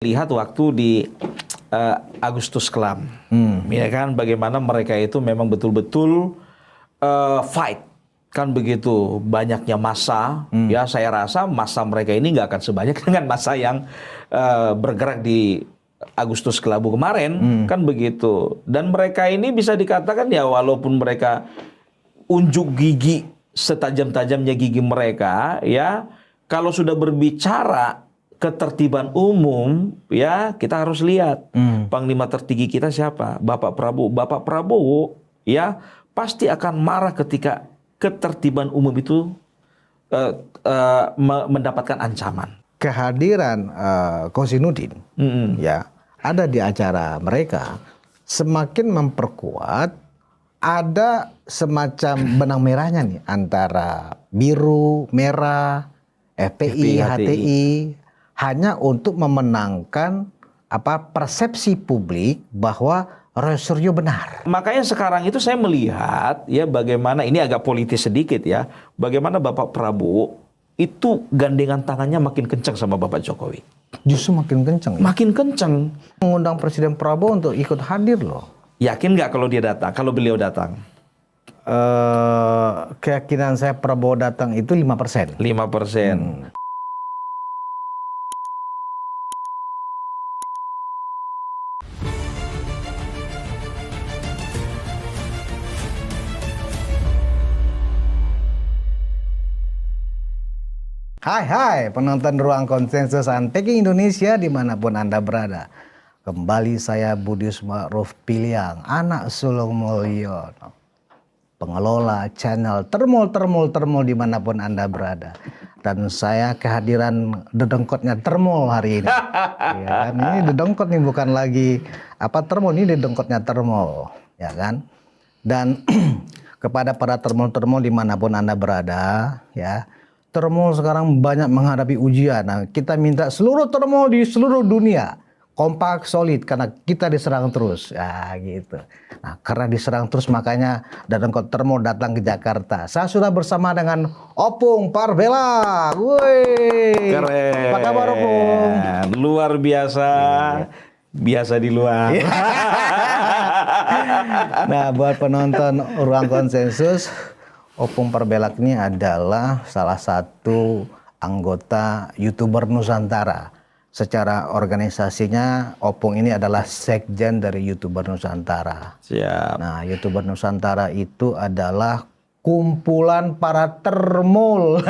Lihat waktu di Agustus Kelam, ya kan, bagaimana mereka itu memang betul-betul fight, kan begitu banyaknya massa. Ya saya rasa massa mereka ini nggak akan sebanyak dengan massa yang bergerak di Agustus Kelabu kemarin, kan begitu. Dan mereka ini bisa dikatakan ya walaupun mereka unjuk gigi setajam-tajamnya gigi mereka, ya kalau sudah berbicara ketertiban umum, ya kita harus lihat panglima tertinggi kita siapa, Bapak Prabowo. Bapak Prabowo ya pasti akan marah ketika ketertiban umum itu mendapatkan ancaman. Kehadiran Kozinudin ya ada di acara mereka semakin memperkuat ada semacam benang merahnya nih antara biru, merah, FPI, HTI. Hanya untuk memenangkan persepsi publik bahwa Roy Suryo benar. Makanya sekarang itu saya melihat ya bagaimana ini agak politis sedikit ya, bagaimana Bapak Prabowo itu gandengan tangannya makin kencang sama Bapak Jokowi. Justru makin kencang. Ya? Makin kencang. Mengundang Presiden Prabowo untuk ikut hadir loh. Yakin nggak kalau dia datang? Kalau beliau datang? Keyakinan saya Prabowo datang itu 5%. 5%. Hai penonton Ruang Konsensus Unpacking Indonesia dimanapun Anda berada. Kembali saya Budi Smaruf Piliang, anak sulung Mulyono, pengelola channel Termul dimanapun Anda berada. Dan saya kehadiran dedengkotnya Termul hari ini. Ya kan? Ini dedengkot nih, bukan lagi Termul, ini dedengkotnya Termul, ya kan? Dan kepada para Termul dimanapun Anda berada, ya. Termul sekarang banyak menghadapi ujian. Nah, kita minta seluruh termul di seluruh dunia kompak, solid, karena kita diserang terus. Ya, gitu. Nah, karena diserang terus makanya Dedengkot Termul datang ke Jakarta. Saya sudah bersama dengan Opung Parbela. Woi. Keren. Apa kabar Opung? Luar biasa. Biasa di luar. Nah, buat penonton Ruang Konsensus, Opung Parbelak ini adalah salah satu anggota YouTuber Nusantara. Secara organisasinya, Opung ini adalah sekjen dari YouTuber Nusantara. Siap. Nah, YouTuber Nusantara itu adalah kumpulan para termul.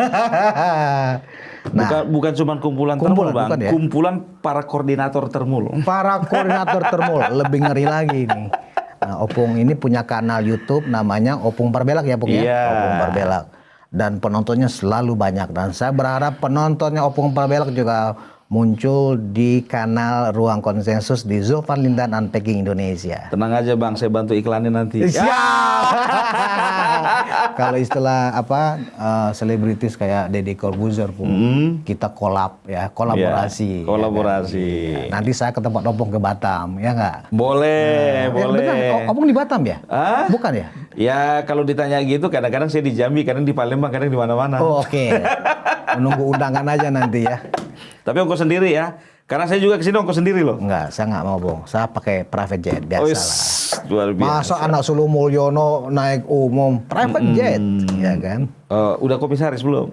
Bukan cuma kumpulan termul, Bang. Bukan, ya? Kumpulan para koordinator termul. Para koordinator termul, lebih ngeri lagi nih. Nah, Opung ini punya kanal YouTube namanya Opung Parbelak ya, Opung ya? Opung Parbelak. Dan penontonnya selalu banyak. Dan saya berharap penontonnya Opung Parbelak juga muncul di kanal Ruang Konsensus di Zulfan Lindan Unpacking Indonesia. Tenang aja Bang, saya bantu iklanin nanti. Siap. Kalau istilah selebritis kayak Deddy Corbuzier pun kita kolaborasi. Kolaborasi. Ya, nanti saya ke tempat Opung ke Batam, ya nggak? Boleh, boleh. Benar, Opung di Batam ya? Bukan ya? Ya kalau ditanya gitu kadang-kadang saya di Jambi, kadang di Palembang, kadang di mana-mana. Oh, oke. Menunggu undangan aja nanti ya. Tapi ongkos sendiri ya. Karena saya juga kesini ongkos sendiri loh. Enggak, saya nggak mau, Bung. Saya pakai private jet, biasa lah. Luar biasa. Masa anak sulung Mulyono naik umum, private jet, ya kan? Udah komisaris belum?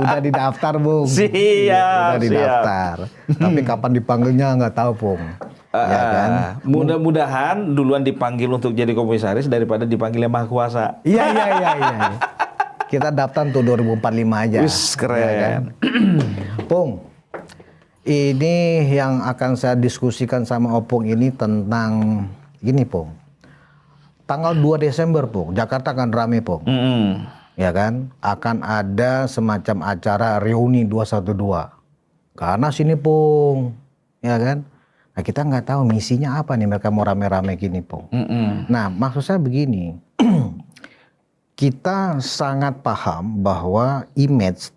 Udah didaftar, Bung. Siap, udah didaftar. Tapi kapan dipanggilnya nggak tahu, Bung. Ya kan? Mudah-mudahan duluan dipanggil untuk jadi komisaris daripada dipanggil yang maha kuasa. Iya. Kita daftar untuk 2045 aja. Wis, keren. Ya kan? Pung, ini yang akan saya diskusikan sama Opung ini tentang gini, Pung. Tanggal 2 Desember, Pung, Jakarta akan rame, Pung. Ya kan? Akan ada semacam acara reuni 212. Karena sini, Pung. Ya kan? Nah, kita nggak tahu misinya apa nih mereka mau rame-rame gini, Pung. Nah, maksud saya begini. Kita sangat paham bahwa image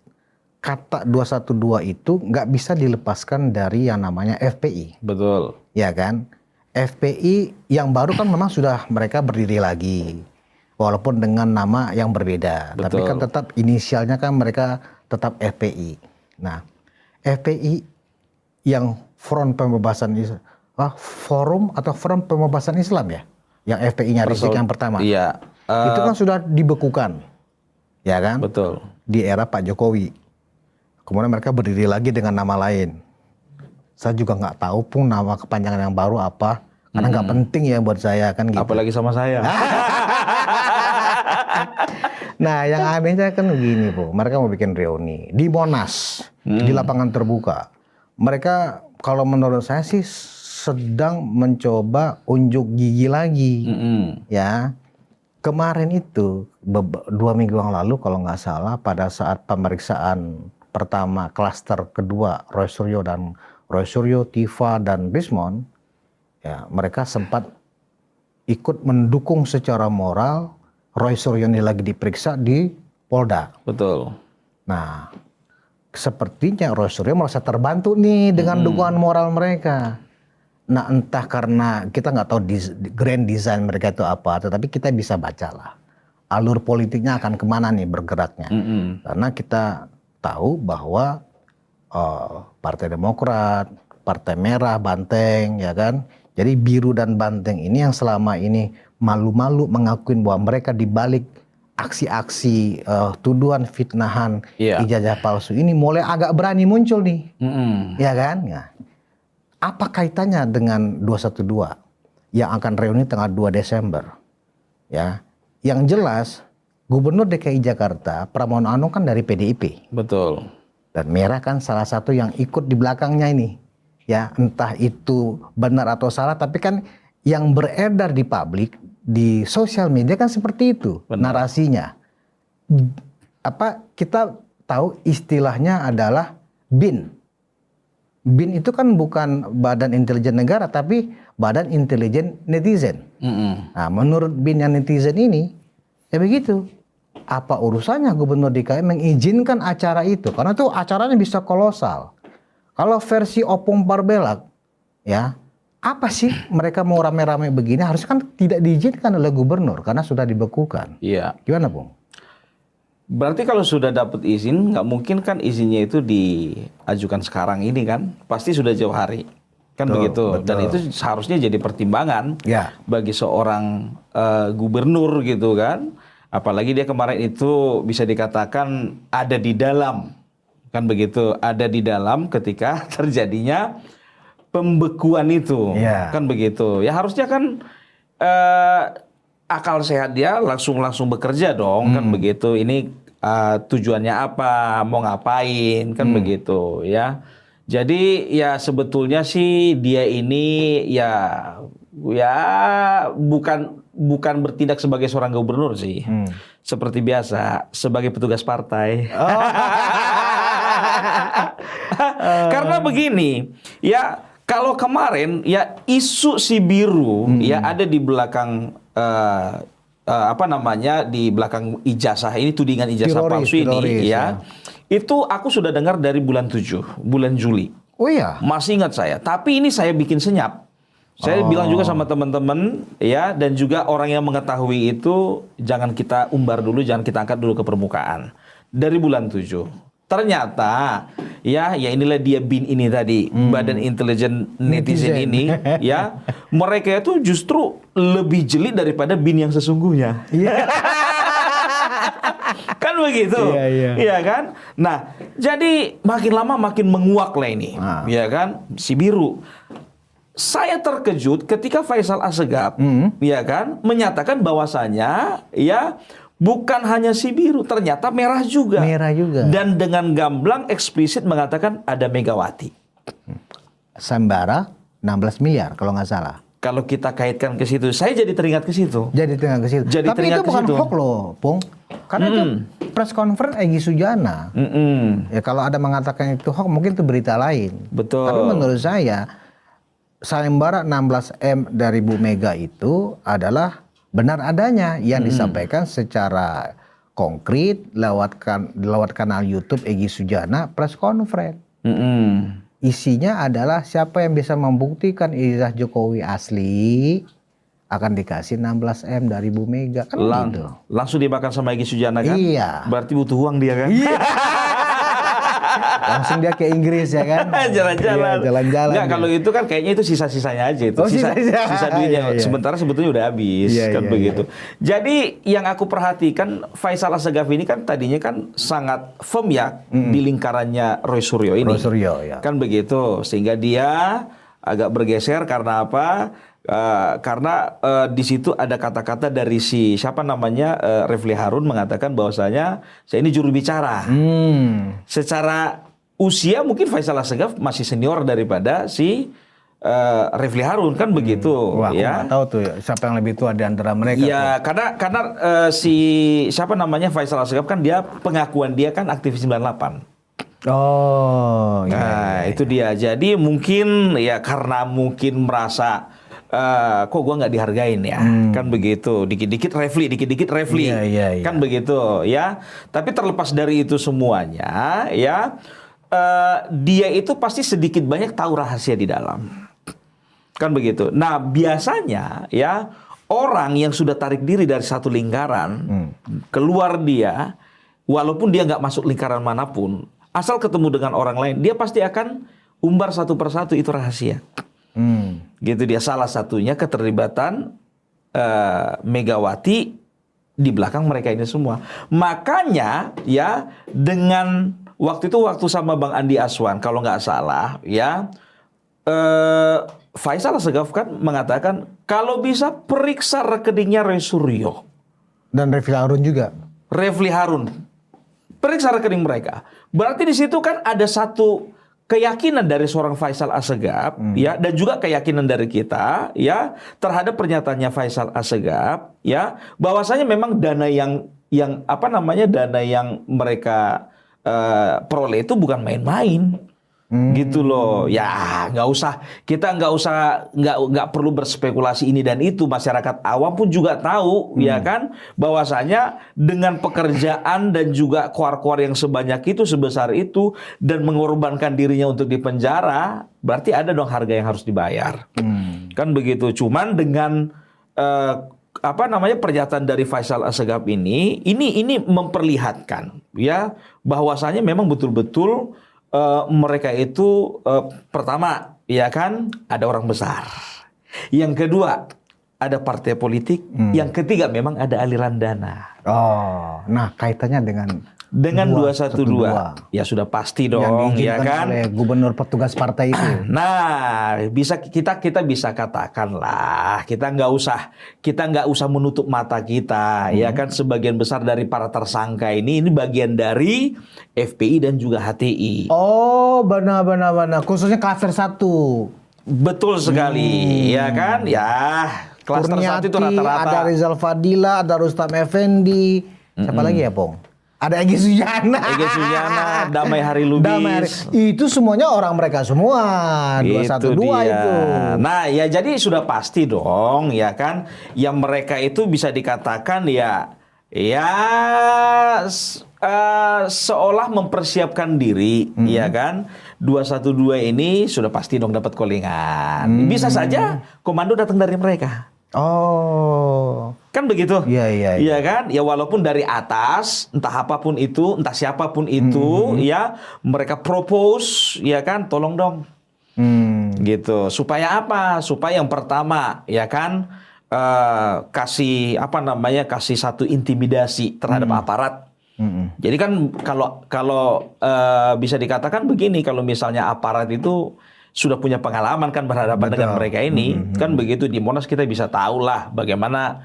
kata 212 itu nggak bisa dilepaskan dari yang namanya FPI. Betul. Ya kan? FPI yang baru kan memang sudah mereka berdiri lagi. Walaupun dengan nama yang berbeda. Betul. Tapi kan tetap inisialnya kan mereka tetap FPI. Nah, FPI yang Front Pembebasan Islam, Forum atau Front Pembebasan Islam ya, yang FPI-nya Rizik yang pertama. Iya. Itu kan sudah dibekukan, ya kan? Betul. Di era Pak Jokowi. Kemudian mereka berdiri lagi dengan nama lain. Saya juga nggak tahu pun nama kepanjangan yang baru apa, karena nggak penting ya buat saya kan gitu. Apalagi sama saya. Nah, yang anehnya kan begini, Bu. Mereka mau bikin reuni di Monas, di lapangan terbuka. Mereka kalau menurut saya sih sedang mencoba unjuk gigi lagi, ya. Kemarin itu 2 minggu yang lalu kalau nggak salah pada saat pemeriksaan pertama klaster kedua Roy Suryo, Tifa dan Rismon, ya mereka sempat ikut mendukung secara moral Roy Suryo ini lagi diperiksa di Polda. Betul. Nah, sepertinya Roy Suryo merasa terbantu nih dengan dukungan moral mereka. Nah, entah karena kita nggak tahu grand design mereka itu apa, tetapi kita bisa bacalah alur politiknya akan kemana nih bergeraknya. Karena kita tahu bahwa Partai Demokrat, Partai Merah, Banteng, ya kan. Jadi biru dan Banteng ini yang selama ini malu-malu mengakuin bahwa mereka dibalik aksi-aksi tuduhan fitnahan ijazah palsu ini mulai agak berani muncul nih, ya kan? Ya. Apa kaitannya dengan 212 yang akan reuni tanggal 2 Desember? Ya, yang jelas Gubernur DKI Jakarta Pramono Anung kan dari PDIP. Betul. Dan Merah kan salah satu yang ikut di belakangnya ini. Ya, entah itu benar atau salah, tapi kan yang beredar di publik, di sosial media kan seperti itu narasinya. Apa kita tahu istilahnya adalah BIN. BIN itu kan bukan Badan Intelijen Negara, tapi Badan Intelijen Netizen. Nah, menurut BIN yang netizen ini, ya begitu. Apa urusannya Gubernur DKI mengizinkan acara itu? Karena itu acaranya bisa kolosal. Kalau versi Opung Parbelak, ya apa sih mereka mau rame-rame begini? Harusnya kan tidak diizinkan oleh Gubernur karena sudah dibekukan. Iya. Gimana, Bung? Berarti kalau sudah dapat izin, nggak mungkin kan izinnya itu diajukan sekarang ini kan? Pasti sudah jauh hari. Kan begitu. Betul. Dan itu seharusnya jadi pertimbangan bagi seorang gubernur gitu kan. Apalagi dia kemarin itu bisa dikatakan ada di dalam. Kan begitu. Ada di dalam ketika terjadinya pembekuan itu. Kan begitu. Ya harusnya kan akal sehat dia langsung bekerja dong, kan begitu. Ini tujuannya apa, mau ngapain, kan begitu ya. Jadi ya sebetulnya sih dia ini ya bukan bertindak sebagai seorang gubernur sih. Seperti biasa sebagai petugas partai. Karena begini, ya kalau kemarin ya isu si biru ya ada di belakang di belakang ijazah ini, tudingan ijazah palsu ini ya. Itu aku sudah dengar dari bulan 7, bulan Juli. Oh iya. Masih ingat saya. Tapi ini saya bikin senyap. Saya bilang juga sama teman-teman ya, dan juga orang yang mengetahui itu jangan kita umbar dulu, jangan kita angkat dulu ke permukaan. Dari bulan 7. Ternyata ya inilah dia BIN ini tadi, Badan Intelijen Netizen ini ya, mereka itu justru lebih jeli daripada BIN yang sesungguhnya. Kan begitu. Iya kan? Nah, jadi makin lama makin menguak lah ini. Ya kan? Si biru. Saya terkejut ketika Faisal Assegaf ya kan menyatakan bahwasanya ya bukan hanya si biru, ternyata merah juga. Merah juga. Dan dengan gamblang eksplisit mengatakan ada Megawati. Sembara 16 miliar kalau nggak salah. Kalau kita kaitkan ke situ, saya jadi teringat ke situ. Jadi teringat ke situ. Tapi itu bukan hoax loh, Pung. Karena itu press conference Egy Sujana. Ya kalau ada mengatakan itu hoax, mungkin itu berita lain. Betul. Tapi menurut saya, sayembara 16M dari Bu Mega itu adalah benar adanya yang disampaikan secara konkret lewat kanal YouTube Egy Sujana press conference. Isinya adalah siapa yang bisa membuktikan ijazah Jokowi asli akan dikasih 16M dari Bu Mega kan gitu. Langsung dimakan sama Egy Sujana kan? Iya. Berarti butuh uang dia kan? Iya. Langsung dia ke Inggris ya kan? Jalan-jalan. Iya, jalan-jalan. Enggak, kalau itu kan kayaknya itu sisa-sisanya aja itu. Oh, Sisa duitnya. Iya, iya. Sementara sebetulnya udah habis Iya, kan iya, begitu. Jadi yang aku perhatikan Faisal Assegaf ini kan tadinya kan sangat firm ya di lingkarannya Roy Suryo ini. Roy Suryo, ya. Kan begitu. Sehingga dia agak bergeser karena apa? Karena di situ ada kata-kata dari si siapa namanya Refli Harun mengatakan bahwasanya saya ini juru bicara. Secara usia mungkin Faisal Assegaf masih senior daripada si Refli Harun kan begitu. Wah, aku ya. nggak tahu tuh ya, siapa yang lebih tua di antara mereka. Ya, karena si siapa namanya Faisal Assegaf kan dia pengakuan dia kan aktivis 98. Oh, iya. Nah, itu dia. Jadi mungkin ya karena mungkin merasa kok gua nggak dihargain ya, kan begitu. Dikit-dikit Refli, Iya. kan begitu ya. Tapi terlepas dari itu semuanya, ya dia itu pasti sedikit banyak tahu rahasia di dalam, kan begitu. Nah biasanya ya orang yang sudah tarik diri dari satu lingkaran keluar dia, walaupun dia nggak masuk lingkaran manapun, asal ketemu dengan orang lain, dia pasti akan umbar satu persatu itu rahasia. Gitu dia, salah satunya keterlibatan Megawati di belakang mereka ini semua. Makanya ya dengan waktu sama Bang Andi Aswan kalau nggak salah ya, Faisal Assegaf kan mengatakan kalau bisa periksa rekeningnya Roy Suryo Dan Refli Harun juga. Refli Harun, periksa rekening mereka. Berarti di situ kan ada satu keyakinan dari seorang Faisal Assegaf ya, dan juga keyakinan dari kita ya terhadap pernyataannya Faisal Assegaf ya, bahwasanya memang dana yang apa namanya, dana yang mereka peroleh itu bukan main-main. Gitu loh. Ya, kita nggak perlu berspekulasi ini dan itu. Masyarakat awam pun juga tahu ya kan, bahwasanya dengan pekerjaan dan juga koar-koar yang sebanyak itu, sebesar itu, dan mengorbankan dirinya untuk dipenjara, berarti ada dong harga yang harus dibayar. Kan begitu. Cuman dengan apa namanya, pernyataan dari Faisal Assegaf ini memperlihatkan ya bahwasanya memang betul-betul mereka itu pertama ya kan ada orang besar, yang kedua ada partai politik, yang ketiga memang ada aliran dana. Oh, nah kaitannya dengan 212 ya sudah pasti dong yang ya kan oleh gubernur petugas partai itu. Nah, kita bisa katakan lah, kita nggak usah menutup mata kita ya kan, sebagian besar dari para tersangka ini bagian dari FPI dan juga HTI. Oh, benar, khususnya klaster 1. Betul sekali ya kan, ya klaster 1 itu rata-rata ada Rizal Fadila, ada Rustam Effendi, siapa lagi ya Pong? Ada Egy Sujana, Damai Hari Lubis. Itu semuanya orang mereka semua. 212 itu. Nah, ya jadi sudah pasti dong, ya kan, yang mereka itu bisa dikatakan ya seolah mempersiapkan diri, ya kan. 212 ini sudah pasti dong dapat callingan. Bisa saja komando datang dari mereka. Oh, kan begitu? Iya. Iya kan? Ya walaupun dari atas, entah apapun itu, entah siapapun itu, ya mereka propose, ya kan? Tolong dong, gitu. Supaya apa? Supaya yang pertama, ya kan? Kasih satu intimidasi terhadap aparat. Jadi kan kalau bisa dikatakan begini, kalau misalnya aparat itu sudah punya pengalaman kan berhadapan dengan mereka ini, kan begitu. Di Monas kita bisa tahu lah bagaimana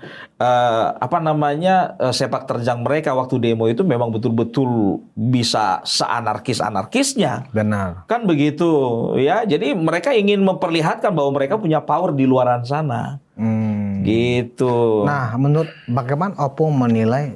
sepak terjang mereka waktu demo itu memang betul-betul bisa seanarkis-anarkisnya. Benar. Kan begitu ya. Jadi mereka ingin memperlihatkan bahwa mereka punya power di luaran sana. Gitu. Nah, menurut bagaimana Opung menilai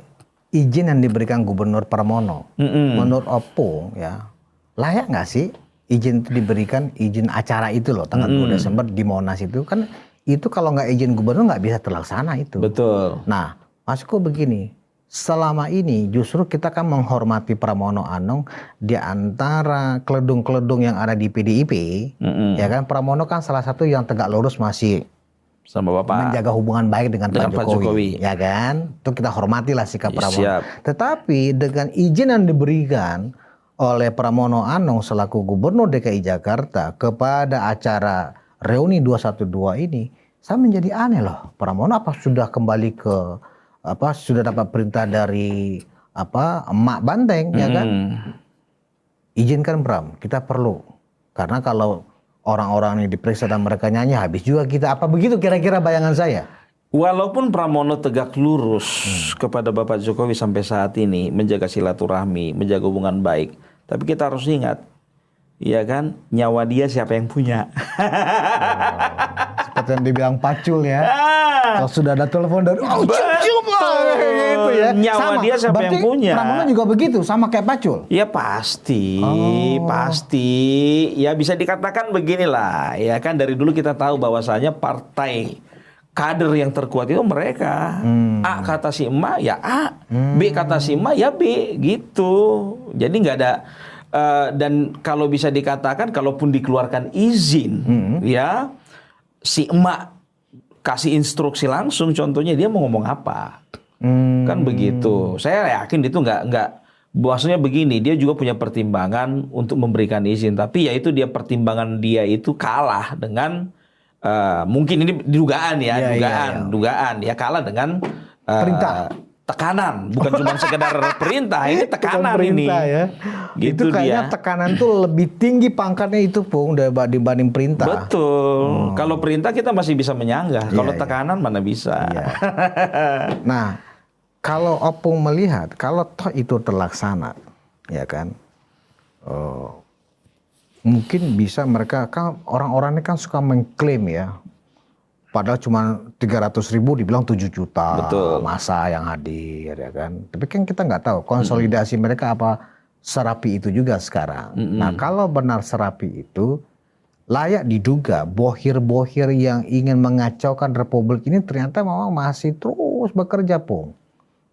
izin yang diberikan Gubernur Pramono? Menurut Opung ya, layak nggak sih izin itu diberikan, izin acara itu loh tanggal 2 Desember di Monas itu kan, itu kalau nggak izin gubernur nggak bisa terlaksana itu. Betul. Nah, maksudku begini, selama ini justru kita kan menghormati Pramono Anung di antara keledung-keledung yang ada di PDIP, ya kan. Pramono kan salah satu yang tegak lurus masih sama Bapak menjaga hubungan baik dengan Pak Jokowi, ya kan. Itu kita hormatilah sikap Pramono. Siap. Tetapi dengan izin yang diberikan oleh Pramono Anung selaku Gubernur DKI Jakarta kepada acara reuni 212 ini, saya menjadi aneh loh. Pramono apa sudah kembali ke sudah dapat perintah dari Emak Banteng ya kan? Izinkan Pram, kita perlu. Karena kalau orang-orang ini diperiksa dan mereka nyanyi habis juga kita. Apa begitu kira-kira bayangan saya? Walaupun Pramono tegak lurus kepada Bapak Jokowi sampai saat ini menjaga silaturahmi, menjaga hubungan baik, tapi kita harus ingat, ya kan, nyawa dia siapa yang punya? Seperti yang dibilang Pacul ya. Kalau sudah ada telepon dari cium gitu ya. Nyawa sama. Dia siapa yang punya? Pramono juga begitu, sama kayak Pacul. Ya pasti, pasti. Ya bisa dikatakan beginilah, ya kan, dari dulu kita tahu bahwasanya partai kader yang terkuat itu mereka. A kata si emak ya A, B kata si emak ya B, gitu. Jadi nggak ada dan kalau bisa dikatakan kalaupun dikeluarkan izin, ya si emak kasih instruksi langsung, contohnya dia mau ngomong apa, kan begitu. Saya yakin itu nggak. Maksudnya begini, dia juga punya pertimbangan untuk memberikan izin, tapi ya itu dia pertimbangan dia itu kalah dengan mungkin ini dugaan ya, dugaan ya kalah dengan perintah, tekanan, bukan cuma sekedar perintah, ini tekanan perintah, ini. Ya. Gitu itu kayaknya dia. tekanan tuh lebih tinggi pangkatnya itu Pung dibanding perintah. Betul. Kalau perintah kita masih bisa menyanggah, kalau tekanan mana bisa. Nah, kalau Opung melihat kalau toh itu terlaksana, ya kan? Mungkin bisa mereka kan orang-orang ini kan suka mengklaim ya. Padahal cuma 300.000 dibilang 7 juta. Betul. Masa yang hadir ya kan. Tapi kan kita nggak tahu konsolidasi mereka apa serapi itu juga sekarang. Nah, kalau benar serapi itu layak diduga bohir-bohir yang ingin mengacaukan Republik ini ternyata memang masih terus bekerja, Pung.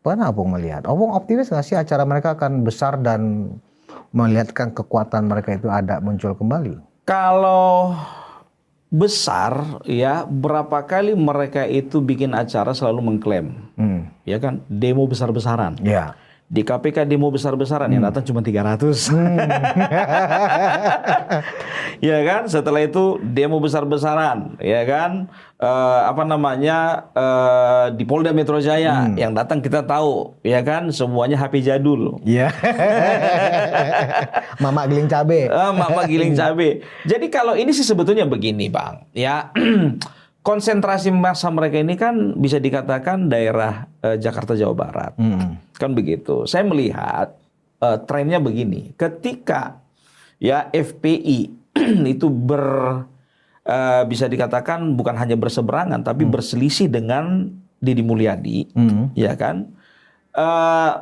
Bagaimana Opung melihat? Opung optimis nggak sih acara mereka akan besar dan melihatkan kekuatan mereka itu ada muncul kembali? Kalau besar ya, berapa kali mereka itu bikin acara selalu mengklaim, ya kan, demo besar-besaran. Ya. Di KPK demo besar-besaran yang datang cuma 300. Ya kan, setelah itu demo besar-besaran, ya kan, di Polda Metro Jaya yang datang kita tahu, ya kan, semuanya HP jadul. Iya. Mama giling cabe. Mama giling cabe. Jadi kalau ini sih sebetulnya begini, Bang, ya. Konsentrasi massa mereka ini kan bisa dikatakan daerah Jakarta Jawa Barat, kan begitu. Saya melihat trennya begini, ketika ya FPI itu bisa dikatakan bukan hanya berseberangan tapi berselisih dengan Deddy Mulyadi, ya kan,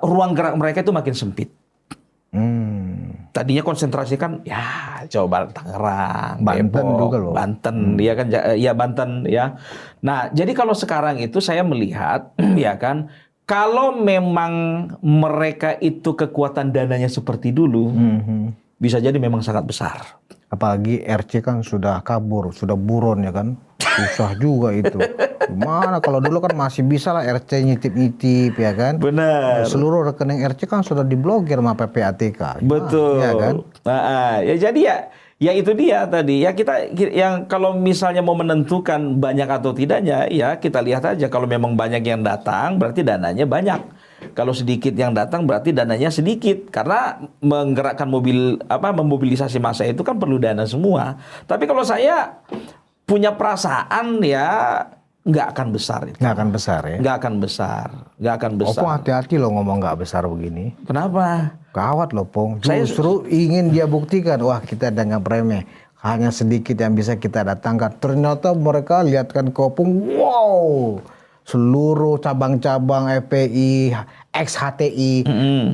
ruang gerak mereka itu makin sempit. Tadinya konsentrasi kan ya Jawa Barat, Tangerang, Banten Depok, juga loh. Banten, ya kan, ya Banten ya. Nah, jadi kalau sekarang itu saya melihat ya kan, kalau memang mereka itu kekuatan dananya seperti dulu, bisa jadi memang sangat besar. Apalagi RC kan sudah kabur, sudah buron ya kan. Susah juga itu. Gimana kalau dulu kan masih bisa lah RC nyitip-nyitip ya kan. Benar. Seluruh rekening RC kan sudah diblokir sama PPATK. Betul. Ya kan? Ya jadi ya itu dia tadi ya, kita yang kalau misalnya mau menentukan banyak atau tidaknya ya kita lihat aja, kalau memang banyak yang datang berarti dananya banyak. Kalau sedikit yang datang berarti dananya sedikit, karena menggerakkan memobilisasi massa itu kan perlu dana semua. Tapi kalau saya punya perasaan ya nggak akan besar itu. Nggak akan besar ya? Nggak akan besar. Nggak akan besar. Opung hati-hati loh ngomong nggak besar begini. Kenapa? Gawat loh Pung. Justru ingin dia buktikan, wah kita dianggap remeh. Hanya sedikit yang bisa kita datangkan. Ternyata mereka lihatkan ke Opung, wow. Seluruh cabang-cabang FPI, ex-HTI,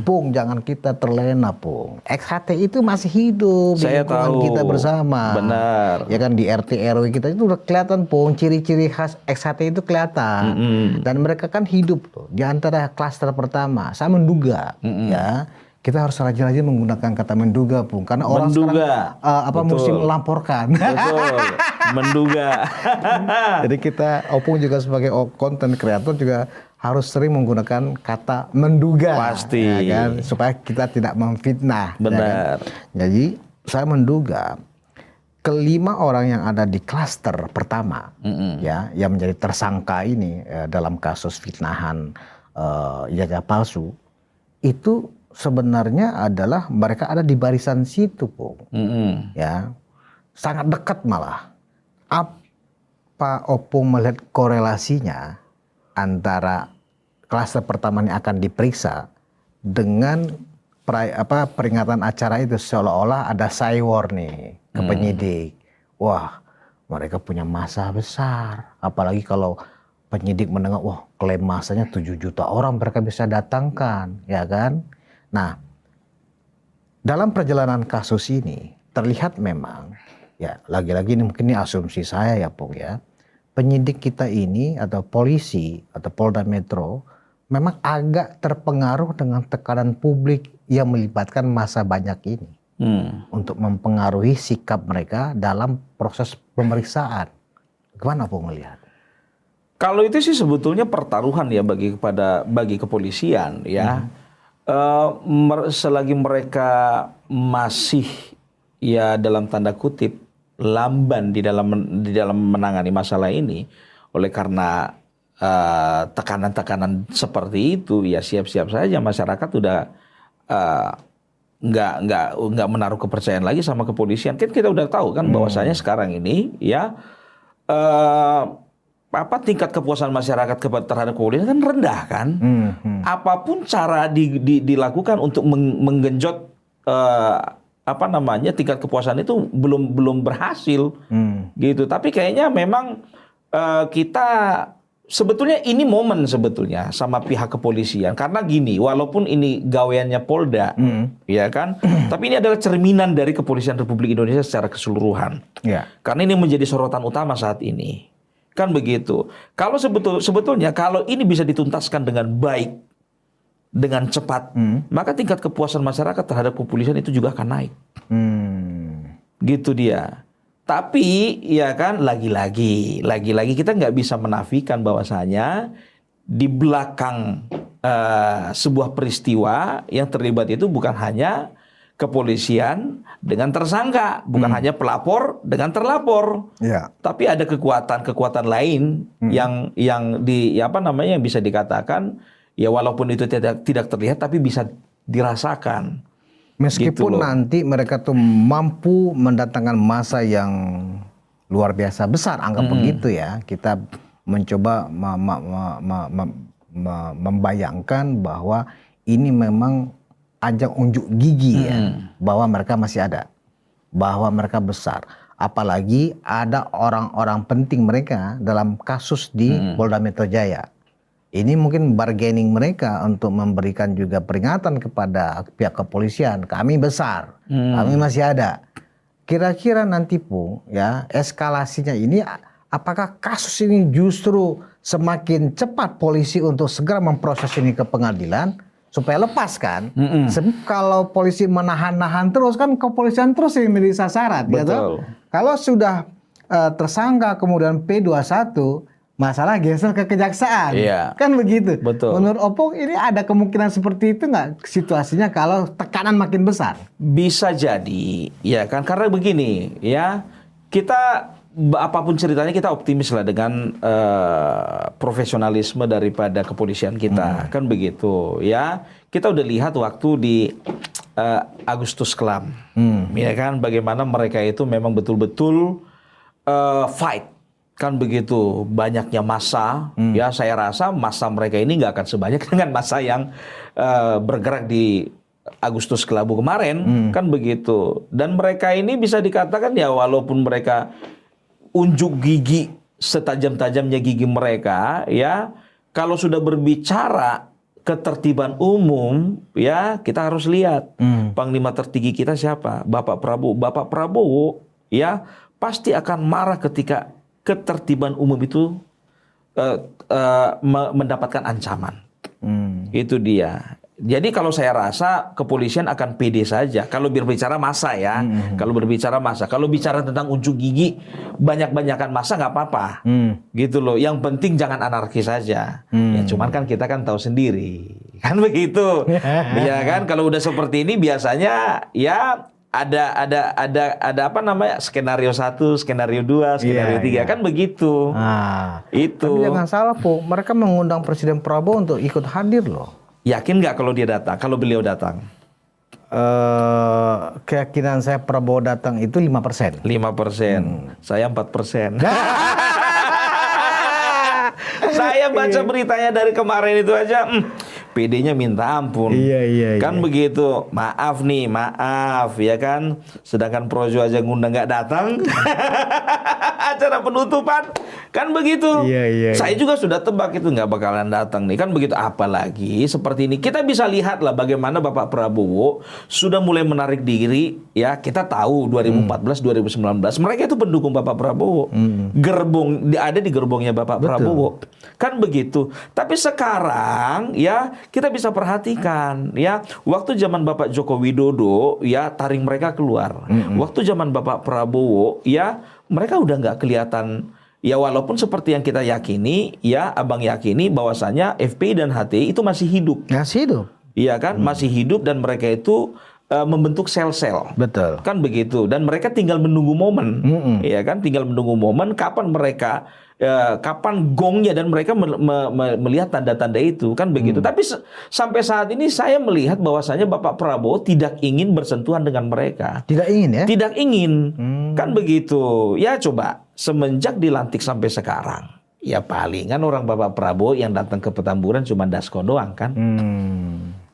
Pung jangan kita terlena Pung. Ex-HTI itu masih hidup di lingkungan kita bersama. Benar. Ya kan di RT RW kita itu udah kelihatan Pung, ciri-ciri khas ex-HTI itu kelihatan. Dan mereka kan hidup tuh di antara klaster pertama. Saya menduga ya. Kita harus rajin-rajin menggunakan kata menduga, Pung. Karena orang sekarang mesti melamporkan. Betul, menduga. Jadi kita, Opung juga sebagai konten kreator juga harus sering menggunakan kata menduga, Pasti. ya kan, supaya kita tidak memfitnah. Benar. Ya kan? Jadi saya menduga kelima orang yang ada di klaster pertama, ya, yang menjadi tersangka ini dalam kasus fitnahan ijazah palsu, itu sebenarnya adalah mereka ada di barisan situ, Pung. Ya, sangat dekat malah. Apa Opung melihat korelasinya antara klaster pertama ini akan diperiksa dengan peringatan acara itu, seolah-olah ada cywar nih ke penyidik. Wah, mereka punya massa besar. Apalagi kalau penyidik mendengar, wah, klaim massanya 7 juta orang mereka bisa datangkan, ya kan? Nah, dalam perjalanan kasus ini terlihat memang, ya, lagi-lagi ini mungkin ini asumsi saya ya, Pung, ya. Penyidik kita ini atau polisi atau Polda Metro memang agak terpengaruh dengan tekanan publik yang melibatkan massa banyak ini untuk mempengaruhi sikap mereka dalam proses pemeriksaan. Gimana Pung melihat? Kalau itu sih sebetulnya pertaruhan ya bagi kepolisian ya. Selagi mereka masih ya dalam tanda kutip lamban di dalam menangani masalah ini, oleh karena tekanan-tekanan seperti itu, ya siap-siap saja masyarakat udah nggak menaruh kepercayaan lagi sama kepolisian. Kan kita udah tahu kan bahwasanya sekarang ini ya tingkat kepuasan masyarakat terhadap kepolisian kan rendah kan. Apapun cara dilakukan untuk menggenjot tingkat kepuasan itu belum berhasil gitu. Tapi kayaknya memang kita sebetulnya ini momen sebetulnya sama pihak kepolisian, karena gini, walaupun ini gaweannya Polda, ya kan, tapi ini adalah cerminan dari kepolisian Republik Indonesia secara keseluruhan. Karena ini menjadi sorotan utama saat ini, kan begitu. Kalau sebetulnya kalau ini bisa dituntaskan dengan baik, dengan cepat, maka tingkat kepuasan masyarakat terhadap kepolisian itu juga akan naik. Gitu dia. Tapi ya kan lagi-lagi kita nggak bisa menafikan bahwasanya di belakang sebuah peristiwa yang terlibat itu bukan hanya kepolisian dengan tersangka, bukan hanya pelapor dengan terlapor, tapi ada kekuatan lain yang yang bisa dikatakan ya walaupun itu tidak terlihat tapi bisa dirasakan. Meskipun gitu nanti mereka tuh mampu mendatangkan massa yang luar biasa besar, anggap begitu ya. Kita mencoba membayangkan bahwa ini memang ajang unjuk gigi ya, bahwa mereka masih ada, bahwa mereka besar. Apalagi ada orang-orang penting mereka dalam kasus di Polda Metro Jaya. Ini mungkin bargaining mereka untuk memberikan juga peringatan kepada pihak kepolisian. Kami besar, kami masih ada. Kira-kira nanti Pung, ya eskalasinya ini, apakah kasus ini justru semakin cepat polisi untuk segera memproses ini ke pengadilan supaya lepas kan? Kalau polisi menahan-nahan terus kan kepolisian terus yang menjadi sasaran. Gitu? Kalau sudah tersangka kemudian P21, masalah geser ke kejaksaan, kan begitu. Menurut Opung ini ada kemungkinan seperti itu nggak situasinya kalau tekanan makin besar? Bisa jadi, ya kan, karena begini, ya kita apapun ceritanya kita optimis lah dengan profesionalisme daripada kepolisian kita, kan begitu, ya. Kita udah lihat waktu di Agustus Kelam, ya kan, bagaimana mereka itu memang betul-betul fight. Kan begitu, banyaknya massa, ya saya rasa massa mereka ini nggak akan sebanyak dengan massa yang bergerak di Agustus Kelabu kemarin, kan begitu. Dan mereka ini bisa dikatakan ya walaupun mereka unjuk gigi, setajam-tajamnya gigi mereka, ya kalau sudah berbicara ketertiban umum, ya kita harus lihat Panglima tertinggi kita siapa, Bapak Prabowo. Bapak Prabowo, ya pasti akan marah ketika ketertiban umum itu mendapatkan ancaman. Itu dia. Jadi kalau saya rasa kepolisian akan pede saja kalau berbicara massa ya. Kalau berbicara massa, kalau bicara tentang unjuk gigi banyak-banyakan massa nggak apa-apa. Gitu loh. Yang penting jangan anarkis saja. Ya cuman kan kita kan tahu sendiri. Kan begitu. Ya kan kalau udah seperti ini biasanya ya ada apa namanya? Skenario 1, skenario 2, skenario 3 kan begitu. Itu. Tapi jangan salah, Po. Mereka mengundang Presiden Prabowo untuk ikut hadir loh. Yakin nggak kalau dia datang? Kalau beliau datang? Keyakinan saya Prabowo datang itu 5%. 5%. Saya 4%. Saya baca beritanya dari kemarin itu aja, PD-nya minta ampun. Iya. Kan begitu. Maaf nih, maaf ya kan. Sedangkan Projo aja ngundang nggak datang. Acara penutupan kan begitu. Iya. Saya juga sudah tebak itu nggak bakalan datang nih kan begitu. Apalagi seperti ini kita bisa lihat lah bagaimana Bapak Prabowo sudah mulai menarik diri ya. Kita tahu 2014 2019 mereka itu pendukung Bapak Prabowo. Ada di gerbongnya Bapak Prabowo. Kan begitu. Tapi sekarang ya kita bisa perhatikan ya waktu zaman Bapak Joko Widodo ya taring mereka keluar. Waktu zaman Bapak Prabowo ya mereka udah nggak kelihatan. Ya walaupun seperti yang kita yakini, ya abang yakini bahwasanya FPI dan HTI itu masih hidup. Masih hidup. Iya kan, masih hidup dan mereka itu membentuk sel-sel. Betul. Kan begitu. Dan mereka tinggal menunggu momen. Iya kan, tinggal menunggu momen kapan mereka kapan gongnya dan mereka melihat tanda-tanda itu kan begitu. Tapi sampai saat ini saya melihat bahwasanya Bapak Prabowo tidak ingin bersentuhan dengan mereka. Tidak ingin ya? Tidak ingin. Kan begitu. Ya coba semenjak dilantik sampai sekarang. Ya palingan orang Bapak Prabowo yang datang ke Petamburan cuma dasko doang kan.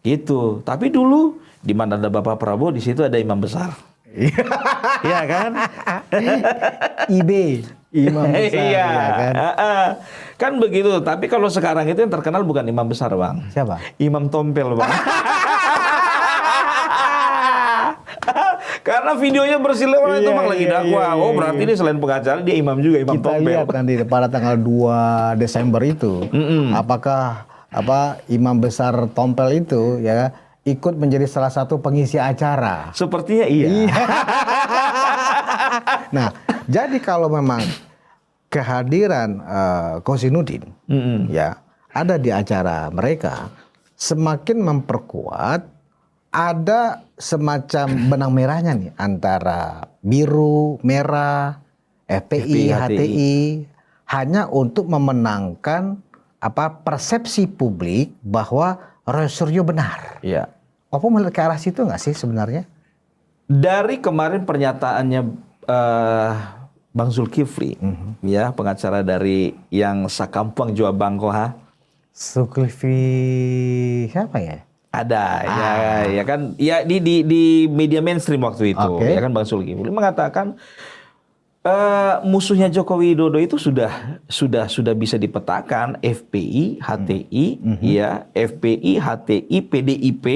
Gitu. Tapi dulu di mana ada Bapak Prabowo di situ ada imam besar. Iya kan? IB, imam besar. Iya kan? Kan begitu. Tapi kalau sekarang itu yang terkenal bukan imam besar bang. Siapa? Imam Tompel bang. Karena videonya berseliweran itu bang lagi dakwah. Oh berarti ini selain pengacara dia imam juga, imam Kita Tompel. lihat nanti pada tanggal 2 Desember itu, apakah imam besar Tompel itu ya ikut menjadi salah satu pengisi acara. Sepertinya iya. Nah, jadi kalau memang kehadiran Kosinudin ya ada di acara mereka, semakin memperkuat ada semacam benang merahnya nih antara biru, merah, FPI, HTI hanya untuk memenangkan persepsi publik bahwa Roy Suryo benar. Iya. Apa melihat ke arah situ nggak sih sebenarnya? Dari kemarin pernyataannya Bang Zulkifli, ya pengacara dari yang sakampung Jawa Bangkoha. Zulkifli siapa ya? Ada, ya kan, ya di media mainstream waktu itu, ya kan Bang Zulkifli mengatakan musuhnya Joko Widodo itu sudah bisa dipetakan FPI, HTI, ya FPI, HTI, PDIP,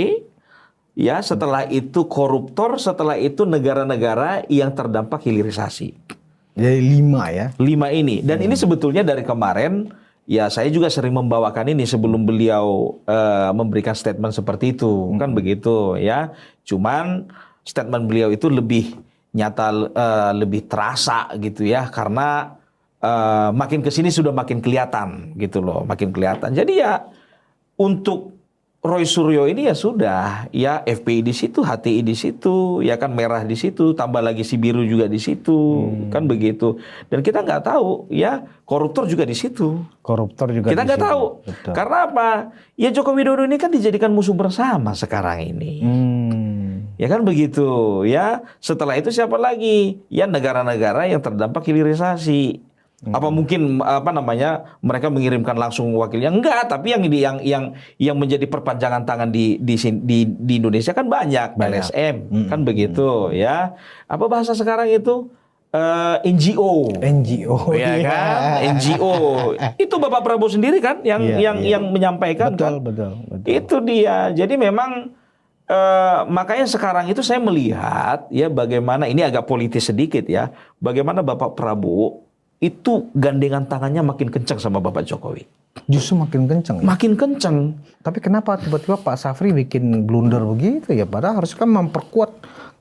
ya setelah itu koruptor, setelah itu negara-negara yang terdampak hilirisasi. Jadi 5 ya? 5 ini, dan ini sebetulnya dari kemarin. Ya saya juga sering membawakan ini sebelum beliau memberikan statement seperti itu kan begitu ya. Cuman statement beliau itu lebih nyata, lebih terasa gitu ya karena makin kesini sudah makin kelihatan gitu loh, makin kelihatan. Jadi ya untuk Roy Suryo ini ya sudah ya FPI di situ, HTI di situ, ya kan merah di situ, tambah lagi si biru juga di situ, kan begitu. Dan kita nggak tahu ya koruptor juga di situ. Koruptor juga kita nggak tahu. Betul. Karena apa? Ya Joko Widodo ini kan dijadikan musuh bersama sekarang ini. Ya kan begitu ya. Setelah itu siapa lagi? Ya negara-negara yang terdampak hilirisasi. Apa mungkin mereka mengirimkan langsung wakilnya? Enggak, tapi yang menjadi perpanjangan tangan di Indonesia kan banyak. LSM kan begitu ya. Apa bahasa sekarang itu? NGO ya kan, NGO itu Bapak Prabowo sendiri kan yang menyampaikan. Betul. Itu dia. Jadi memang makanya sekarang itu saya melihat ya bagaimana ini agak politis sedikit ya, bagaimana Bapak Prabowo itu gandengan tangannya makin kencang sama Bapak Jokowi. Justru makin kenceng ya? Makin kencang. Tapi kenapa tiba-tiba Pak Safri bikin blunder begitu ya? Padahal harus kan memperkuat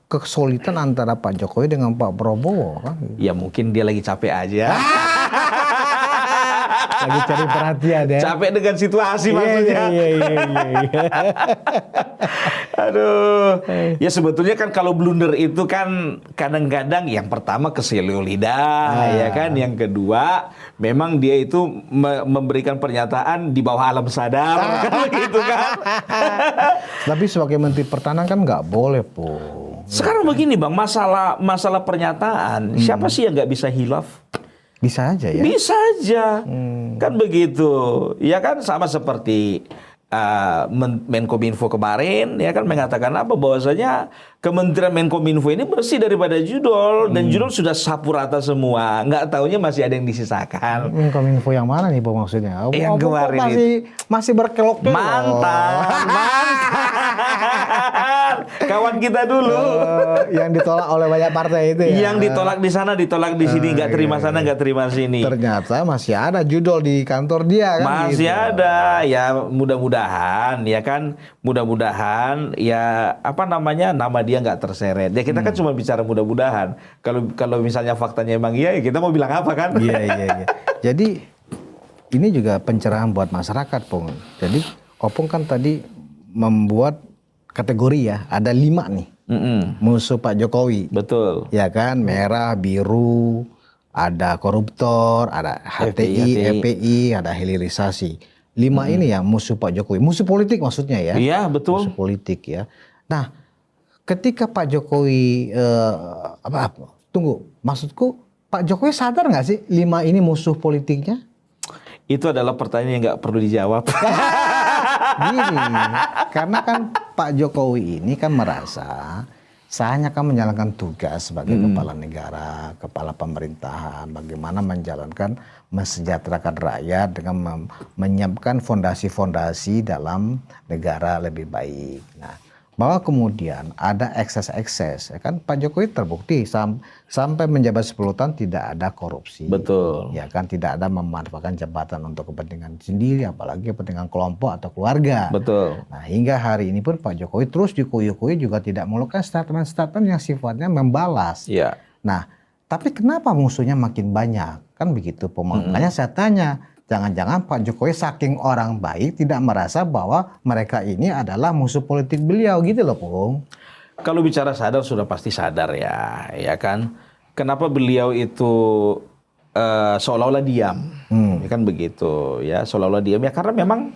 kesulitan antara Pak Jokowi dengan Pak Prabowo kan? Ya mungkin dia lagi capek aja. Lagi cari perhatian ya. Capek dengan situasi maksudnya. Iya. Aduh. Ya sebetulnya kan kalau blunder itu kan kadang-kadang yang pertama keselio lidah, ya kan. Yang kedua, memang dia itu memberikan pernyataan di bawah alam sadar, kan begitu kan. Tapi sebagai Menteri Pertahanan kan nggak boleh, Po. Sekarang begini Bang, masalah pernyataan, siapa sih yang nggak bisa hilaf? Bisa aja ya? Bisa aja, kan begitu. Ya kan sama seperti Menkominfo kemarin, ya kan mengatakan apa bahwasanya Kementerian Menkominfo ini bersih daripada judol dan judol sudah sapu rata semua, nggak taunya masih ada yang disisakan. Menkominfo yang mana nih, Po, maksudnya? Yang kemarin masih berkelok-kelok. Mantan. Kawan kita dulu. Yang ditolak oleh banyak partai itu ya? Yang ditolak di sana, ditolak di sini, nggak terima sana, nggak terima sini. Ternyata masih ada judol di kantor dia kan? Masih gitu. ada, ya mudah-mudahan, ya kan, mudah-mudahan, ya apa namanya, nama dia nggak terseret. Ya kita kan cuma bicara mudah-mudahan. Kalau misalnya faktanya emang iya, ya kita mau bilang apa kan? Iya. Jadi ini juga pencerahan buat masyarakat, Pung. Jadi Opung kan tadi membuat kategori ya, ada 5 nih musuh Pak Jokowi. Betul. Ya kan, merah, biru, ada koruptor, ada HTI, EPI, ada hilirisasi. 5 ini ya musuh Pak Jokowi, musuh politik maksudnya ya. Iya betul. Musuh politik ya. Nah, ketika Pak Jokowi tunggu, maksudku Pak Jokowi sadar nggak sih 5 ini musuh politiknya? Itu adalah pertanyaan yang nggak perlu dijawab. Gini, karena kan Pak Jokowi ini kan merasa saya hanya akan menjalankan tugas sebagai kepala negara, kepala pemerintahan, bagaimana menjalankan, mensejahterakan rakyat dengan menyiapkan fondasi-fondasi dalam negara lebih baik. Nah, bahwa kemudian ada ekses-ekses, ya kan Pak Jokowi terbukti sampai menjabat 10 tahun tidak ada korupsi. Betul. Ya kan, tidak ada memanfaatkan jabatan untuk kepentingan sendiri, apalagi kepentingan kelompok atau keluarga. Betul. Nah, hingga hari ini pun Pak Jokowi terus dikuyuk-kuyuk juga tidak melakukan statement-statement yang sifatnya membalas. Iya. Nah, tapi kenapa musuhnya makin banyak? Kan begitu, makanya saya tanya, jangan-jangan Pak Jokowi saking orang baik tidak merasa bahwa mereka ini adalah musuh politik beliau gitu loh, Pung. Kalau bicara sadar sudah pasti sadar ya kan. Kenapa beliau itu seolah-olah diam, ya kan begitu ya, seolah-olah diam ya karena memang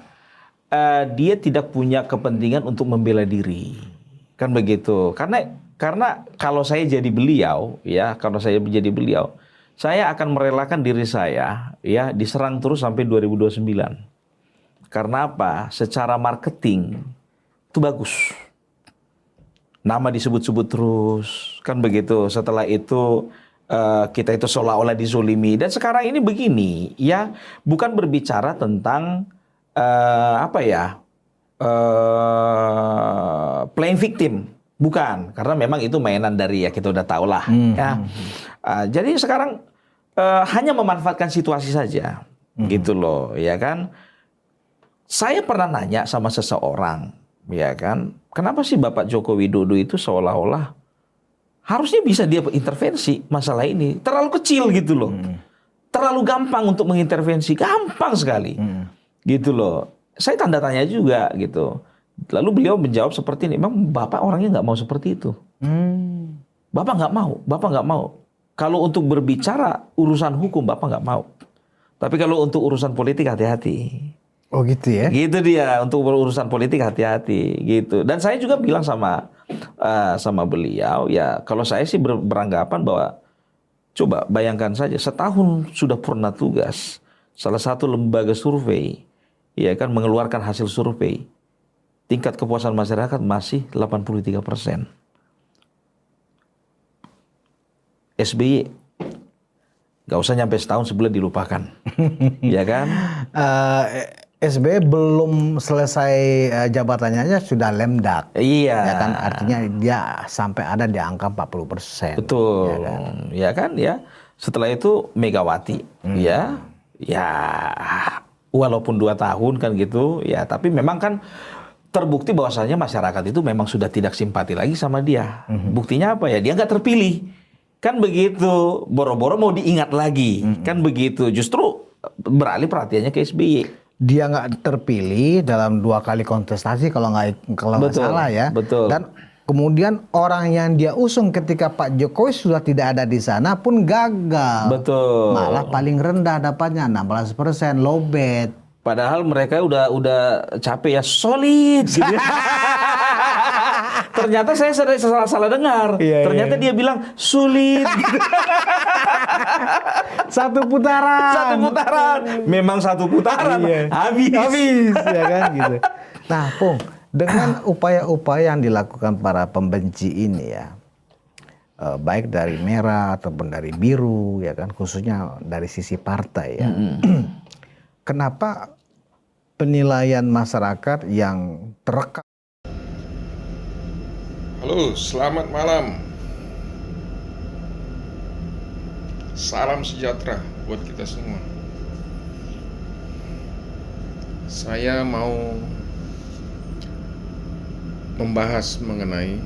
dia tidak punya kepentingan untuk membela diri, kan begitu. Karena kalau saya jadi beliau, saya akan merelakan diri saya ya diserang terus sampai 2029. Karena apa? Secara marketing itu bagus. Nama disebut-sebut terus, kan begitu. Setelah itu kita itu seolah-olah dizolimi. Dan sekarang ini begini, ya bukan berbicara tentang playing victim, bukan. Karena memang itu mainan dari ya kita udah tahu lah. Ya. Jadi sekarang hanya memanfaatkan situasi saja, gitu loh, ya kan. Saya pernah nanya sama seseorang, ya kan, kenapa sih Bapak Joko Widodo itu seolah-olah harusnya bisa dia intervensi masalah ini, terlalu kecil gitu loh, terlalu gampang untuk mengintervensi, gampang sekali, gitu loh. Saya tanda tanya juga gitu. Lalu beliau menjawab seperti ini, memang Bapak orangnya nggak mau seperti itu, Bapak nggak mau. Kalau untuk berbicara urusan hukum Bapak nggak mau, tapi kalau untuk urusan politik hati-hati. Oh gitu ya? Gitu dia, untuk urusan politik hati-hati gitu. Dan saya juga bilang sama beliau, ya kalau saya sih beranggapan bahwa coba bayangkan saja setahun sudah purna tugas, salah satu lembaga survei, ya kan mengeluarkan hasil survei, tingkat kepuasan masyarakat masih 83%. SBY nggak usah nyampe setahun sebulan dilupakan, ya kan? SBY belum selesai jabatannya aja sudah lemdak. Iya. Ya kan, artinya dia sampai ada di angka 40%. Betul. Ya kan? Ya kan ya. Setelah itu Megawati. Ya. Ya walaupun 2 tahun kan gitu ya, tapi memang kan terbukti bahwasanya masyarakat itu memang sudah tidak simpati lagi sama dia. Buktinya apa ya? Dia nggak terpilih. Kan begitu. Boro-boro mau diingat lagi. Kan begitu. Justru beralih perhatiannya ke SBY. Dia nggak terpilih dalam 2 kali kontestasi kalau nggak Betul, salah ya. betul. Dan kemudian orang yang dia usung ketika Pak Jokowi sudah tidak ada di sana pun gagal. Betul. Malah paling rendah dapatnya 16%, lowbat. Padahal mereka udah capek ya, solid gitu. Ternyata saya salah dengar. Iya, Ternyata dia bilang sulit. Gitu. Satu putaran. Satu putaran. Memang satu putaran. Iya. Habis. Ya kan gitu. Nah, Pung, dengan upaya-upaya yang dilakukan para pembenci ini ya, baik dari merah ataupun dari biru ya kan, khususnya dari sisi partai ya. Kenapa penilaian masyarakat yang terekam? Halo, selamat malam. Salam sejahtera buat kita semua. Saya mau membahas mengenai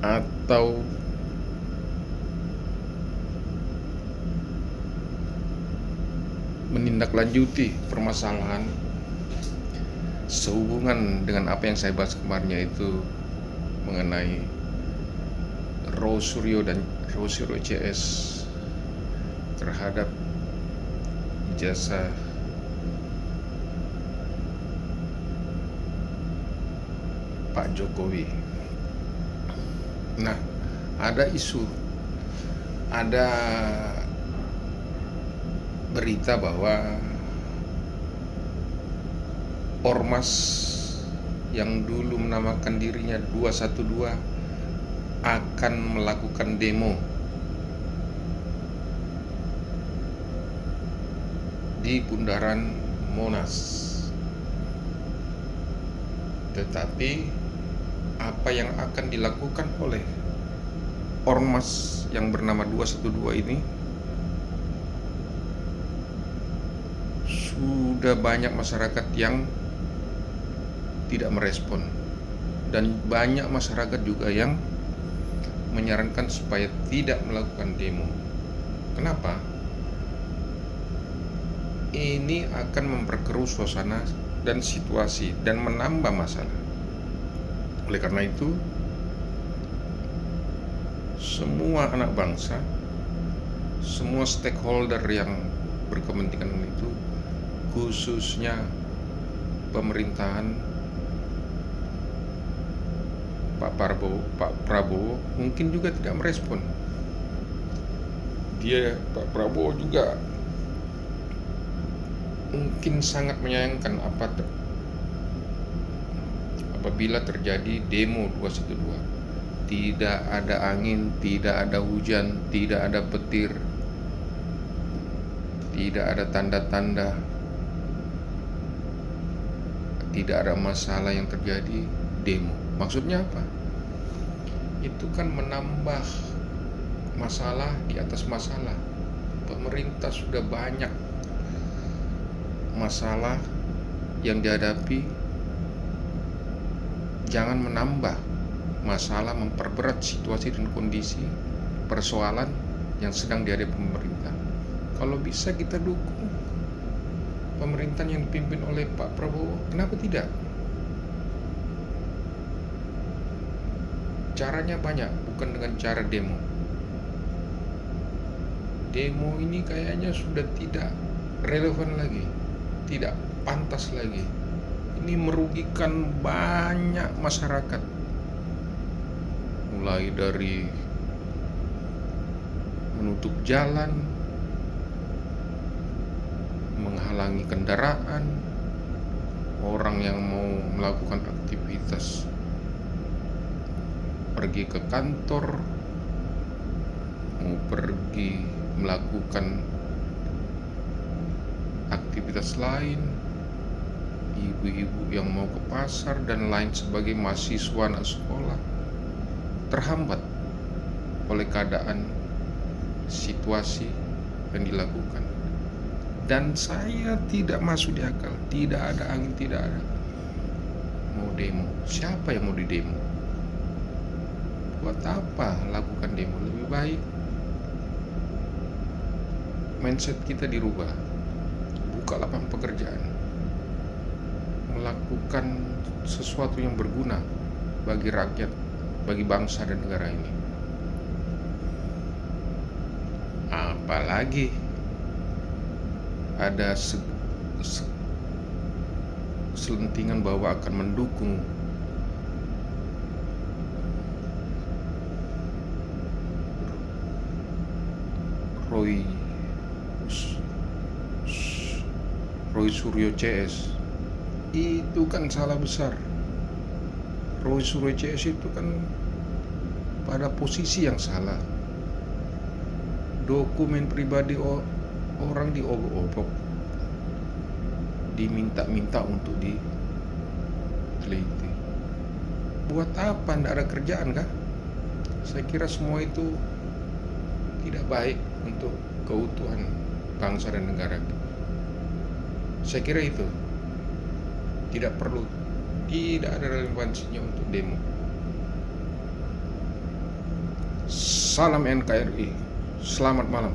atau menindaklanjuti permasalahan sehubungan dengan apa yang saya bahas kemarin, yaitu mengenai Rosuryo dan Rosuryo CS terhadap jasa Pak Jokowi. Nah, ada isu, ada berita bahwa ormas yang dulu menamakan dirinya 212 akan melakukan demo di bundaran Monas. Tetapi apa yang akan dilakukan oleh ormas yang bernama 212 ini sudah banyak masyarakat yang tidak merespon, dan banyak masyarakat juga yang menyarankan supaya tidak melakukan demo. Kenapa? Ini akan memperkeruh suasana dan situasi dan menambah masalah. Oleh karena itu, semua anak bangsa, semua stakeholder yang berkepentingan itu, khususnya pemerintahan Pak Prabowo mungkin juga tidak merespon. Pak Prabowo juga mungkin sangat menyayangkan apabila terjadi demo 212. Tidak ada angin, tidak ada hujan, tidak ada petir, tidak ada tanda-tanda, tidak ada masalah yang terjadi, demo. Maksudnya apa? Itu kan menambah masalah di atas masalah. Pemerintah sudah banyak masalah yang dihadapi. Jangan menambah masalah, memperberat situasi dan kondisi persoalan yang sedang dihadapi pemerintah. Kalau bisa kita dukung pemerintahan yang dipimpin oleh Pak Prabowo, kenapa tidak? Caranya banyak, bukan dengan cara demo. Demo ini kayaknya sudah tidak relevan lagi, tidak pantas lagi. Ini merugikan banyak masyarakat, mulai dari menutup jalan, menghalangi kendaraan, orang yang mau melakukan aktivitas pergi ke kantor, mau pergi melakukan aktivitas lain, ibu-ibu yang mau ke pasar dan lain sebagai mahasiswa anak sekolah terhambat oleh keadaan situasi yang dilakukan. Dan saya tidak masuk di akal, tidak ada angin, tidak ada. Mau demo, siapa yang mau di demo? Buat apa lakukan demo? Lebih baik mindset kita dirubah, buka lapangan pekerjaan, melakukan sesuatu yang berguna bagi rakyat, bagi bangsa dan negara ini. Apalagi ada selentingan bahwa akan mendukung Roy Suryo CS. Itu kan salah besar. Roy Suryo CS itu kan pada posisi yang salah. Dokumen pribadi orang diobok-obok, diminta-minta untuk diteliti. Buat apa? Tidak ada kerjaan kah? Saya kira semua itu tidak baik untuk keutuhan bangsa dan negara. Saya kira itu tidak perlu, tidak ada relevansinya untuk demo. Salam NKRI, selamat malam.